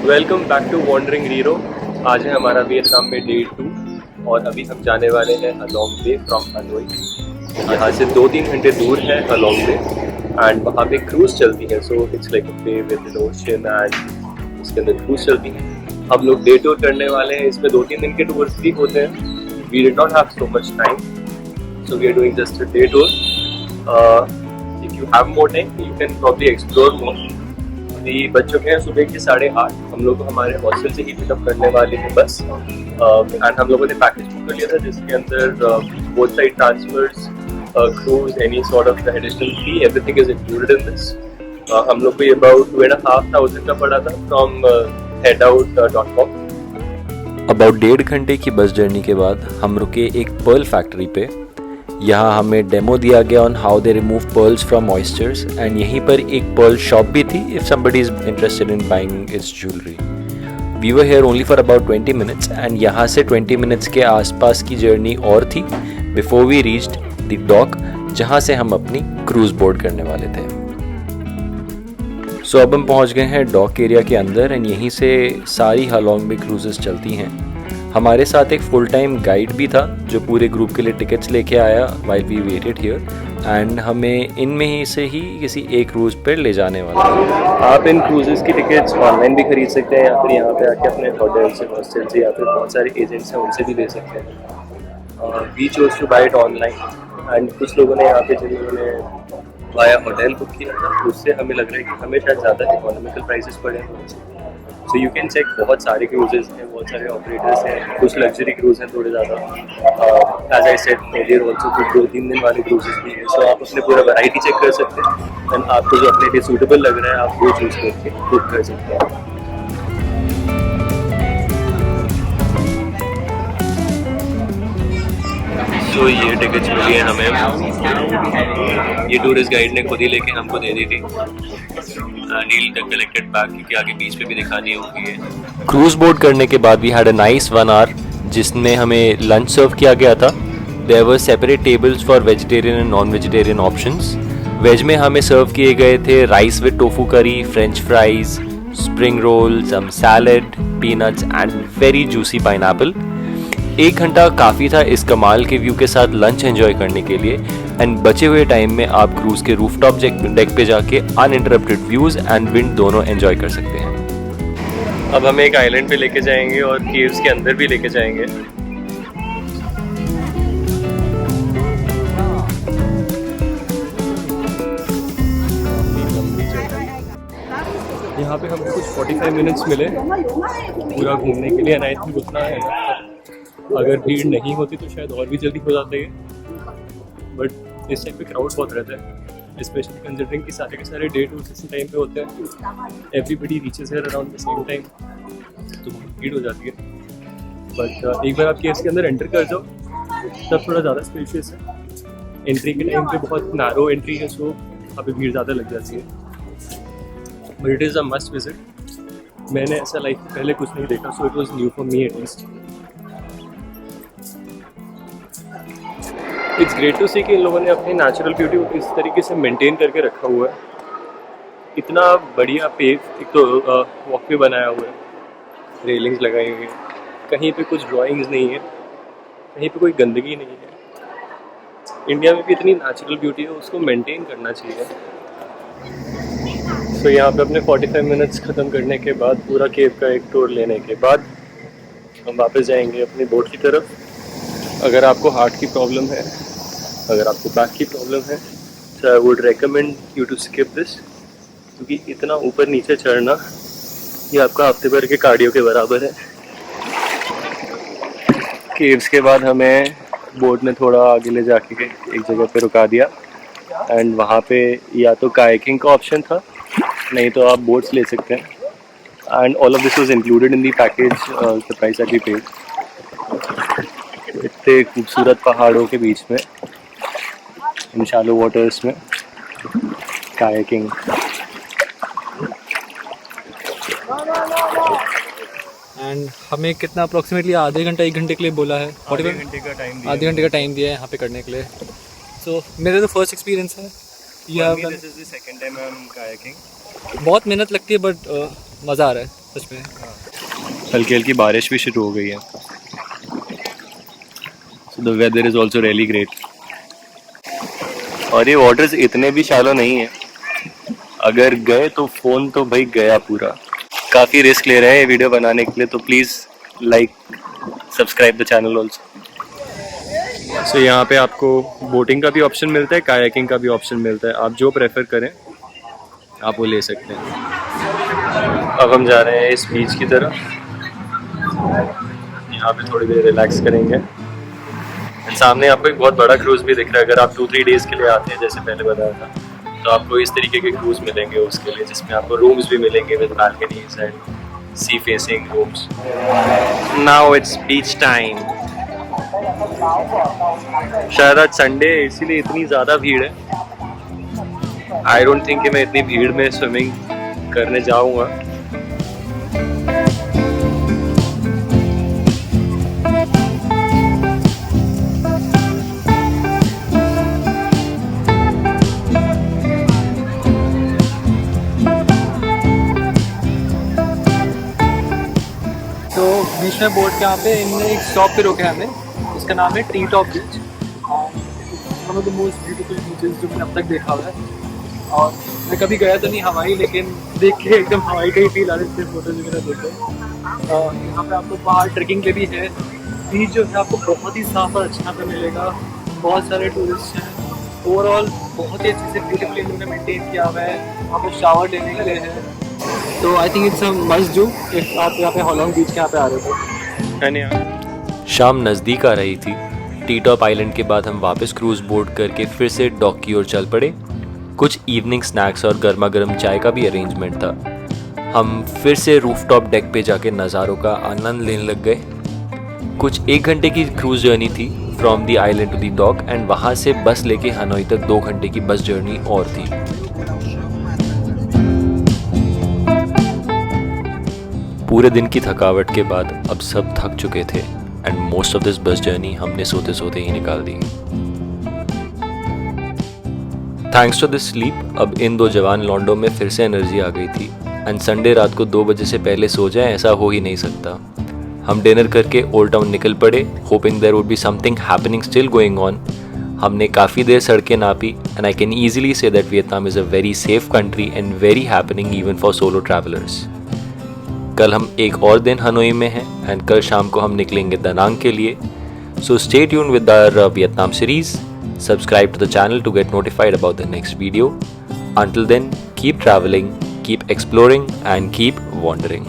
Welcome back to wandering रीरो। आज है हमारा वियतनाम में डे 2 और अभी हम जाने वाले हैं हलोंग बे फ्रॉम हनोई। यहाँ से 2-3 घंटे दूर है हलोंग बे एंड वहाँ पे क्रूज चलती है। So it's like a bay with an ocean and उसके अंदर क्रूज चलती है। हम लोग डे टूर करने वाले हैं। इसमें 2-3 दिन के टूर्स भी होते हैं। We did not have so much time, so we are doing just a day tour. If you have more time you can probably explore more. अभी बज चुके हैं सुबह के 8:30। हम लोग हमारे हॉस्टल से ही पिकअप करने वाले हैं बस। एंड हम लोगों ने पैकेज बुक कर लिया था जिसके अंदर both side transfers, cruise, any sort of additional fee, everything is included in this. हम लोग को ये अबाउट 2,500 का पड़ा था फ्रॉम headout.com। अबाउट 1.5 घंटे की बस जर्नी के बाद हम रुके एक पर्ल फैक्ट्री पे। यहाँ हमें डेमो दिया गया on how they remove pearls from moistures and यहीं पर एक पर्ल शॉप भी थी if somebody is interested in buying its jewellery. We were here only for about 20 minutes and यहाँ से 20 मिनट्स के आसपास की जर्नी और थी before we reached the dock जहाँ से हम अपनी क्रूज बोर्ड करने वाले थे। सो अब हम पहुँच गए हैं डॉक एरिया के अंदर एंड यहीं से सारी हलोंग बे क्रूजेस चलती हैं। हमारे साथ एक फुल टाइम गाइड भी था जो पूरे ग्रुप के लिए टिकट्स लेके आया while we waited here and हमें इनमें ही से ही किसी एक क्रूज पर ले जाने वाला है। आप इन क्रूजेस की टिकट्स ऑनलाइन भी खरीद सकते हैं या फिर यहाँ पे आके अपने होटल से, हॉस्टल से या फिर बहुत सारे एजेंट्स हैं उनसे भी ले सकते हैं। We chose to buy it online and कुछ लोगों ने यहाँ पे जिन्होंने वाया होटल बुक किया था उससे हमें लग रहा है कि हमें शायद ज़्यादा इकोनॉमिकल प्राइसेस पड़े हैं। सो यू कैन चेक, बहुत सारे क्रूजेस हैं, बहुत सारे ऑपरेटर्स हैं, कुछ लग्जरी क्रूज हैं थोड़े ज़्यादा। As I said earlier also कुछ 2-3 दिन वाले क्रूजेस भी हैं। सो आप अपने पूरा वैरायटी चेक कर सकते हैं एंड आपको जो अपने लिए सूटेबल लग रहा है आप वो चूज़ करके बुक कर सकते हैं। तो ये टिकट्स मिली है हमें। ये टूरिस्ट गाइड ने खुद ही लेके हमको दे दी थी। नील कलेक्टेड बैग क्योंकि आगे बीच पे भी दिखानी होगी है। क्रूज बोर्ड करने के बाद we had a nice 1 hour जिसमें हमें लंच सर्व किया गया था। There were separate tables for vegetarian and non vegetarian options. Veg में हमें सर्व किए गए थे rice with tofu curry, French fries, spring roll, some salad, peanuts and very juicy pineapple. 1 घंटा काफ़ी था इस कमाल के व्यू के साथ लंच एंजॉय करने के लिए एंड बचे हुए टाइम में आप क्रूज़ के रूफटॉप डेक पे जाके अनइंटरप्टेड व्यूज़ एंड विंड दोनों एंजॉय कर सकते हैं। अब हमें एक आइलैंड पे लेके जाएंगे और केव्स के अंदर भी लेके जाएंगे। यहाँ पे हमको कुछ 45 मिनट्स मिले पूरा घूमने के लिए एंड आई थिंक उतना है। अगर भीड़ नहीं होती तो शायद और भी जल्दी हो जाते हैं, बट इस टाइम पे क्राउड बहुत रहता है, स्पेशली कंसिडरिंग कि सारे के सारे डे टूर्स इसी टाइम पे होते हैं। Everybody reaches here around the same time, तो बहुत भीड़ हो जाती है। बट एक बार आप केव्स के अंदर एंटर कर जाओ तब थोड़ा ज़्यादा स्पेशियस है। एंट्री के टाइम पे बहुत नैरो एंट्री है, सो वहाँ पे भीड़ ज़्यादा लग जाती है, but it is a must visit. मैंने ऐसा लाइफ में पहले कुछ नहीं देखा, so it was new for me at least. It's great to see कि इन लोगों ने अपनी नेचुरल ब्यूटी को इस तरीके से मेंटेन करके रखा हुआ है। इतना बढ़िया पेव एक तो वॉकवे बनाया हुआ है, रेलिंग्स लगाई हुई है, कहीं पे कुछ ड्राइंग्स नहीं है, कहीं पे कोई गंदगी नहीं है। इंडिया में भी इतनी नेचुरल ब्यूटी है, उसको मेंटेन करना चाहिए। तो यहाँ पे अपने 45 मिनट्स ख़त्म करने के बाद, पूरा केव का एक टूर लेने के बाद हम वापस जाएंगे अपनी बोट की तरफ। अगर आपको हार्ट की प्रॉब्लम है, अगर आपको बैक की प्रॉब्लम है, तो I would recommend you to skip this, क्योंकि इतना ऊपर नीचे चढ़ना ये आपका हफ्ते भर के कार्डियो के बराबर है। केव्स के बाद हमें बोट ने थोड़ा आगे ले जाके एक जगह पे रुका दिया एंड वहाँ पे या तो कायाकिंग का ऑप्शन था, नहीं तो आप बोट्स ले सकते हैं। And all of this was included in the package, the price that we paid. इतने खूबसूरत पहाड़ों के बीच में इन शैलो वाटर्स में कायाकिंग। एंड हमें कितना अप्रोक्सीमेटली आधे घंटा 1 घंटे के लिए बोला है, आधे घंटे का टाइम दिया है यहाँ पे करने के लिए। सो मेरा तो फर्स्ट एक्सपीरियंस है। This is the second time I am kayaking. बहुत मेहनत लगती है बट मज़ा आ रहा है। सच में। हल्की हल्की बारिश भी शुरू हो गई है। So the weather is also really great. और ये वाटर्स इतने भी शैलो नहीं है, अगर गए तो फोन तो भाई गया पूरा। काफ़ी रिस्क ले रहे हैं ये वीडियो बनाने के लिए, तो please like subscribe the channel also. So यहाँ पे आपको बोटिंग का भी ऑप्शन मिलता है, कायाकिंग का भी ऑप्शन मिलता है, आप जो प्रेफर करें आप वो ले सकते हैं। अब हम जा रहे हैं इस बीच की तरफ, यहाँ पे थोड़ी देर रिलैक्स करेंगे। सामने आपको एक बहुत बड़ा क्रूज़ भी दिख रहा है। अगर आप 2-3 डेज़ के लिए आते हैं जैसे पहले बताया था, तो आपको इस तरीके के क्रूज़ मिलेंगे उसके लिए, जिसमें आपको रूम्स भी मिलेंगे with balconies and sea facing rooms. Now it's beach time. शायद आज संडे है इसीलिए इतनी ज़्यादा भीड़ है। आई डोंट थिंक कि मैं इतनी भीड़ में स्विमिंग करने जाऊँगा। तो बीच में बोट के यहाँ पे इनने एक स्टॉप पे रोका है हमें, इसका नाम है T top beach. One of the most beautiful beaches जो मैंने अब तक देखा हुआ है। और मैं कभी गया तो नहीं हवाई, लेकिन देख के एकदम हवाई का ही फील आ रहा है फोटोज वगैरह देख के। यहाँ पे आपको बाहर ट्रेकिंग के भी है। बीच जो है आपको बहुत ही साफ और अच्छा पे मिलेगा। बहुत सारे टूरिस्ट हैं। ओवरऑल बहुत ही अच्छे से ब्यूटीफुली इन्होंने मेंटेन किया हुआ है। वहाँ पे शावर लेने के लिए है। तो I think it's a must do if आप यहाँ पे होलोंग बीच के यहाँ पे आ रहे हो। शाम नज़दीक आ रही थी। टी टॉप आइलैंड के बाद हम वापस क्रूज़ बोट करके फिर से डॉक की ओर चल पड़े। कुछ इवनिंग स्नैक्स और गर्मा गर्म चाय का भी अरेंजमेंट था। हम फिर से रूफटॉप डेक पे जाके नज़ारों का आनंद लेने लग गए। कुछ 1 घंटे की क्रूज़ जर्नी थी from the island to the dock, and वहाँ से बस लेके हनोई तक 2 घंटे की बस जर्नी और थी। पूरे दिन की थकावट के बाद अब सब थक चुके थे, and most of this bus journey हमने सोते सोते ही निकाल दी। थैंक्स टू दिस स्लीप अब इन 2 जवान लॉन्डो में फिर से एनर्जी आ गई थी, एंड संडे रात को 2 बजे से पहले सो जाए ऐसा हो ही नहीं सकता। हम डिनर करके ओल्ड टाउन निकल पड़े, hoping there would be something happening still going on. हमने काफ़ी देर सड़कें नापी, and I can easily say that Vietnam is a very safe country and very happening even for solo travellers. कल हम एक और दिन हनोई में हैं, एंड कल शाम को हम निकलेंगे दनांग के लिए। So stay tuned with our Vietnam series. Subscribe to the channel to get notified about the next video. Until then, keep traveling, keep exploring, and keep wandering.